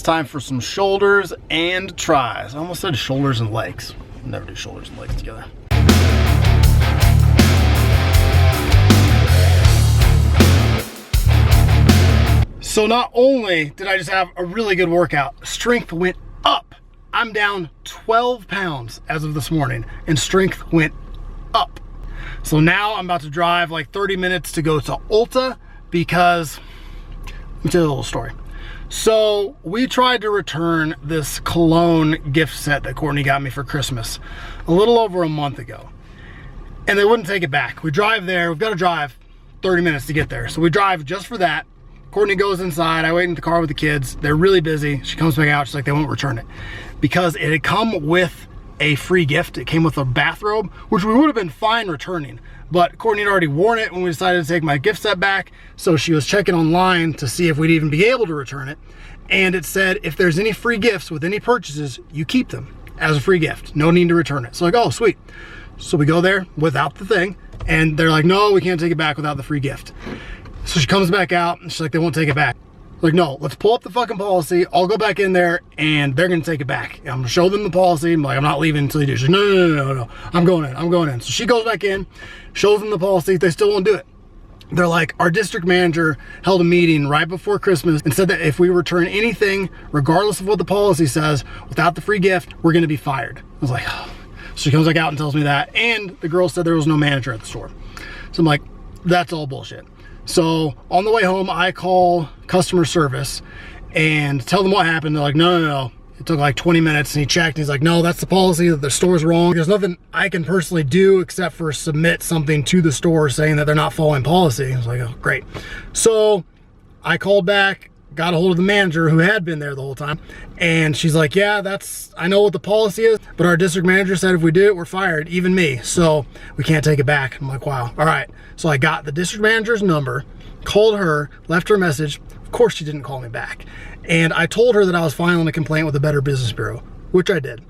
It's time for some shoulders and tries. I almost said shoulders and legs. Never do shoulders and legs together. So not only did I just have a really good workout, strength went up. I'm down 12 pounds as of this morning, and strength went up. So now I'm about to drive like 30 minutes to go to Ulta because, let me tell you a little story. So we tried to return this cologne gift set that Courtney got me for Christmas a little over a month ago, and they wouldn't take it back. We drive there, we've got to drive 30 minutes to get there. So we drive just for that. Courtney goes inside, I wait in the car with the kids. They're really busy. She comes back out, she's like, they won't return it because it had come with a free gift. It came with a bathrobe, which we would have been fine returning, but Courtney had already worn it when we decided to take my gift set back. So she was checking online to see if we'd even be able to return it. And it said, if there's any free gifts with any purchases, you keep them as a free gift. No need to return it. So like, oh, sweet. So we go there without the thing, and they're like, no, we can't take it back without the free gift. So she comes back out and she's like, they won't take it back. Like, no, let's pull up the fucking policy. I'll go back in there and they're gonna take it back. I'm gonna show them the policy. I'm like, I'm not leaving until you do. She's like, no. I'm going in. So she goes back in, shows them the policy. They still won't do it. They're like, our district manager held a meeting right before Christmas and said that if we return anything, regardless of what the policy says, without the free gift, we're gonna be fired. I was like, oh. So she comes back out and tells me that. And the girl said there was no manager at the store. So I'm like, that's all bullshit. So on the way home, I call customer service and tell them what happened. They're like, no. It took like 20 minutes and he checked. And he's like, no, that's the policy. The store's wrong. There's nothing I can personally do except for submit something to the store saying that they're not following policy. I was like, oh, great. So I called back, got a hold of the manager who had been there the whole time. And she's like, yeah, I know what the policy is, but our district manager said if we do it, we're fired, even me. So we can't take it back. I'm like, wow, all right. So I got the district manager's number, called her, left her a message. Of course she didn't call me back. And I told her that I was filing a complaint with the Better Business Bureau, which I did.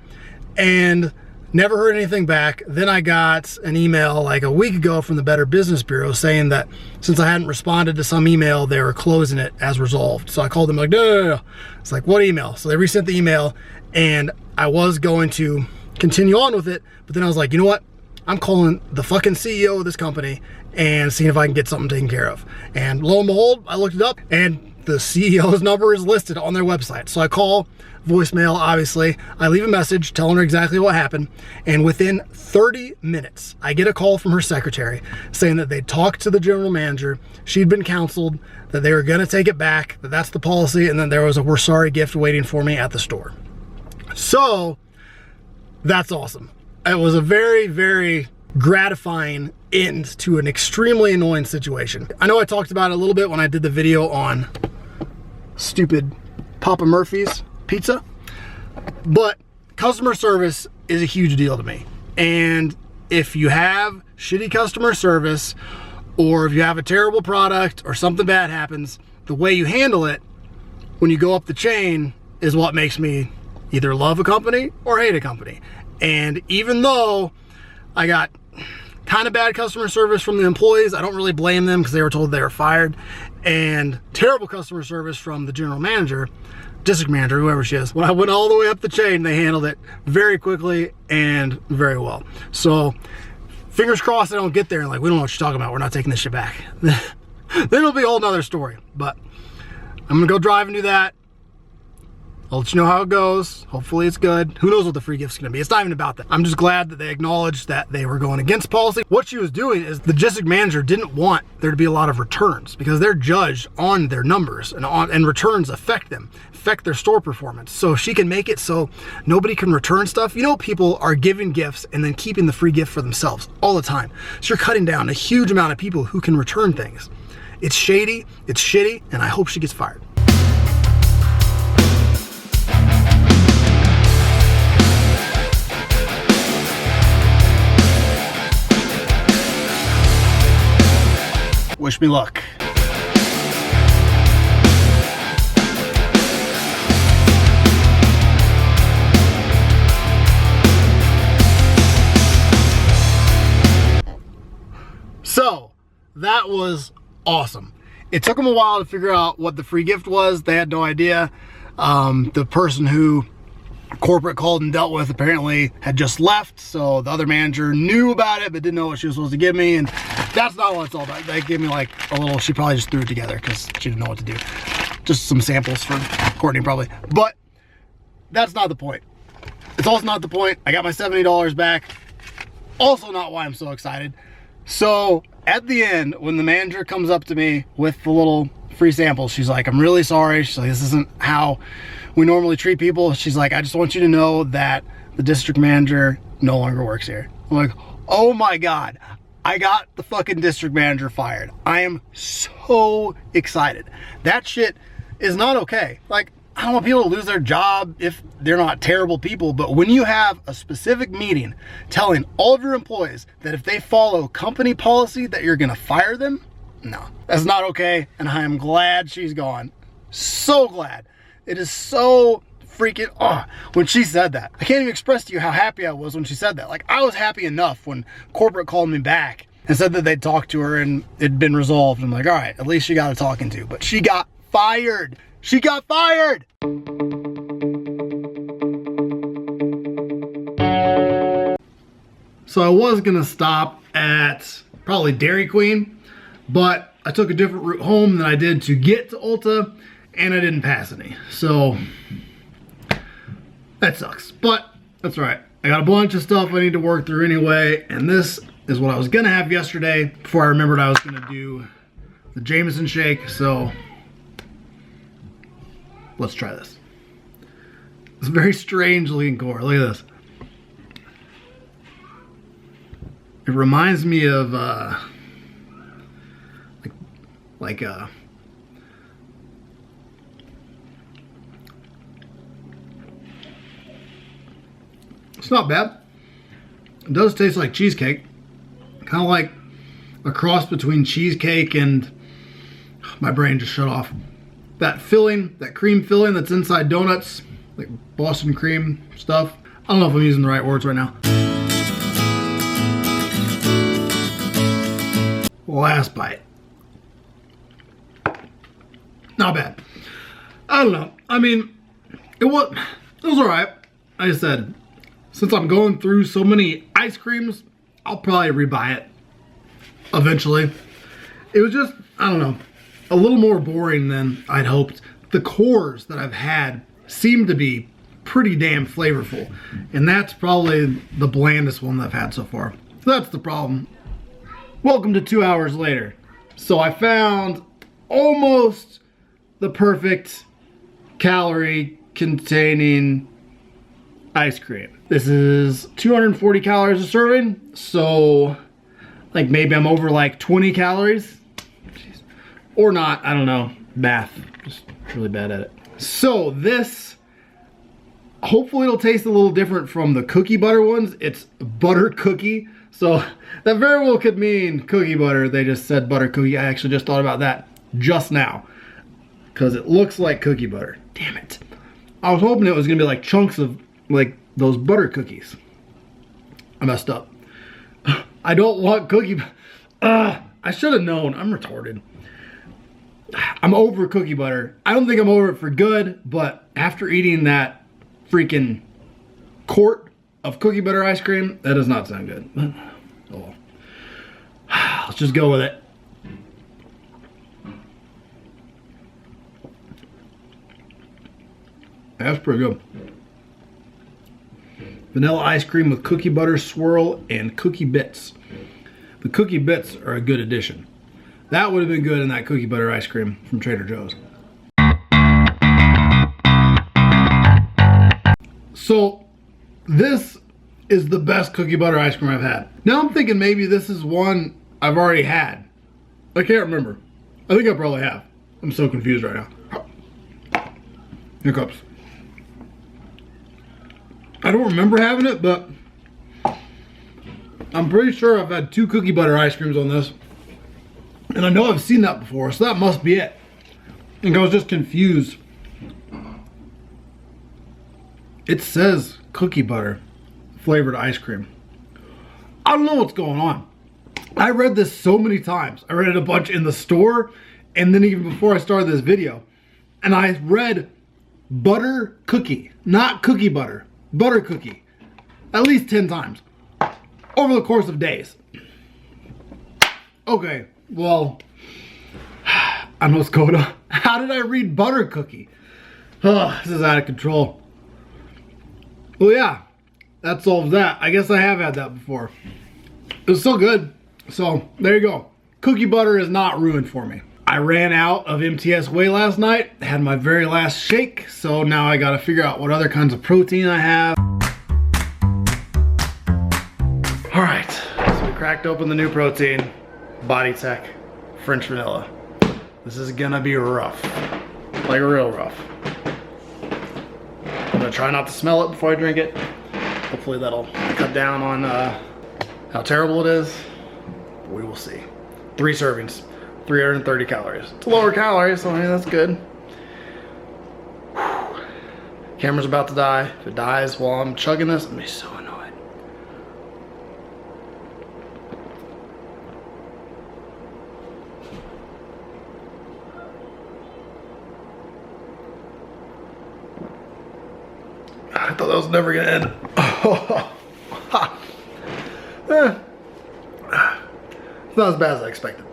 And never heard anything back. Then I got an email like a week ago from the Better Business Bureau saying that since I hadn't responded to some email, they were closing it as resolved. So I called them like, no. It's like, what email? So they resent the email, and I was going to continue on with it, but then I was like, you know what? I'm calling the fucking CEO of this company and seeing if I can get something taken care of. And lo and behold, I looked it up and the CEO's number is listed on their website. So I call, voicemail, obviously. I leave a message telling her exactly what happened. And within 30 minutes, I get a call from her secretary saying that they talked to the general manager. She'd been counseled that they were gonna take it back, that that's the policy, and then there was a we're sorry gift waiting for me at the store. So that's awesome. It was a very, very gratifying end to an extremely annoying situation. I know I talked about it a little bit when I did the video on stupid Papa Murphy's pizza, but customer service is a huge deal to me. And if you have shitty customer service, or if you have a terrible product or something bad happens, the way you handle it when you go up the chain is what makes me either love a company or hate a company. And even though I got kind of bad customer service from the employees, I don't really blame them because they were told they were fired, and terrible customer service from the general manager, district manager, whoever she is. When I went all the way up the chain, they handled it very quickly and very well. So fingers crossed I don't get there and like, we don't know what you're talking about, we're not taking this shit back. Then it'll be a whole nother story. But I'm gonna go drive and do that. I'll let you know how it goes. Hopefully it's good. Who knows what the free gift's gonna be. It's not even about that. I'm just glad that they acknowledged that they were going against policy. What she was doing is the district manager didn't want there to be a lot of returns because they're judged on their numbers, and returns affect them, affect their store performance. So if she can make it so nobody can return stuff, you know, people are giving gifts and then keeping the free gift for themselves all the time. So you're cutting down a huge amount of people who can return things. It's shady, it's shitty, and I hope she gets fired. Wish me luck. So that was awesome. It took them a while to figure out what the free gift was. They had no idea. The person who corporate called and dealt with apparently had just left, so the other manager knew about it but didn't know what she was supposed to give me, and that's not what it's all about. They gave me like a little, she probably just threw it together because she didn't know what to do. Just some samples for Courtney probably, but that's not the point. It's also not the point. I got my $70 back. Also not why I'm so excited. So at the end, when the manager comes up to me with the little free samples, she's like, I'm really sorry. She's like, this isn't how we normally treat people. She's like, I just want you to know that the district manager no longer works here. I'm like, oh my God, I got the fucking district manager fired. I am so excited. That shit is not okay. Like, I don't want people to lose their job if they're not terrible people, but when you have a specific meeting telling all of your employees that if they follow company policy that you're gonna fire them, no, that's not okay, and I am glad she's gone. So glad. It is so freaking, when she said that. I can't even express to you how happy I was when she said that. Like, I was happy enough when corporate called me back and said that they'd talked to her and it'd been resolved. I'm like, all right, at least she got a talking to, but she got fired. She got fired. So I was gonna stop at probably Dairy Queen, but I took a different route home than I did to get to Ulta, and I didn't pass any. So that sucks, but that's all right. I got a bunch of stuff I need to work through anyway, and this is what I was gonna have yesterday before I remembered I was gonna do the Jameson shake. So let's try this. It's very strange looking core. Look at this. It reminds me of it's not bad. It does taste like cheesecake. Kind of like a cross between cheesecake and, my brain just shut off. That filling, that cream filling that's inside donuts, like Boston cream stuff. I don't know if I'm using the right words right now. Last bite. Not bad. I don't know. I mean, it was all right. Like I said, since I'm going through so many ice creams, I'll probably rebuy it eventually. It was just, I don't know, a little more boring than I'd hoped. The cores that I've had seem to be pretty damn flavorful, and that's probably the blandest one that I've had so far. So that's the problem. Welcome to 2 hours later. So I found almost the perfect calorie containing ice cream. This is 240 calories a serving, so like maybe I'm over like 20 calories. Jeez. Or not, I don't know. Math, just really bad at it. So this, hopefully it'll taste a little different from the cookie butter ones. It's butter cookie, so that very well could mean cookie butter. They just said butter cookie. I actually just thought about that just now because it looks like cookie butter. Damn it. I was hoping it was gonna be like chunks of like those butter cookies. I messed up. I don't want cookie. I should have known. I'm retarded. I'm over cookie butter. I don't think I'm over it for good, but after eating that freaking quart of cookie butter ice cream, that does not sound good. Oh. Let's just go with it. That's pretty good. Vanilla ice cream with cookie butter swirl and cookie bits. The cookie bits are a good addition. That would have been good in that cookie butter ice cream from Trader Joe's. So this is the best cookie butter ice cream I've had. Now I'm thinking maybe this is one I've already had. I can't remember. I think I probably have. I'm so confused right now. Hiccups. I don't remember having it, but I'm pretty sure I've had 2 cookie butter ice creams on this. And I know I've seen that before, so that must be it. I think I was just confused. It says cookie butter flavored ice cream. I don't know what's going on. I read this so many times. I read it a bunch in the store, and then even before I started this video. And I read butter cookie, not cookie butter, butter cookie, at least 10 times over the course of days. Okay, well, I know Skoda. How did I read butter cookie? Oh, this is out of control. Well, yeah, that solves that. I guess I have had that before. It was still good. So there you go. Cookie butter is not ruined for me. I ran out of MTS whey last night, had my very last shake, so now I gotta figure out what other kinds of protein I have. All right, so we cracked open the new protein, Body Tech French Vanilla. This is gonna be rough, like real rough. I'm gonna try not to smell it before I drink it. Hopefully that'll cut down on how terrible it is. We will see. 3 servings, 330 calories. It's lower calories, so I mean, that's good. Whew. Camera's about to die. If it dies while I'm chugging this, I'm gonna be so annoyed. I thought that was never gonna end. It's not as bad as I expected.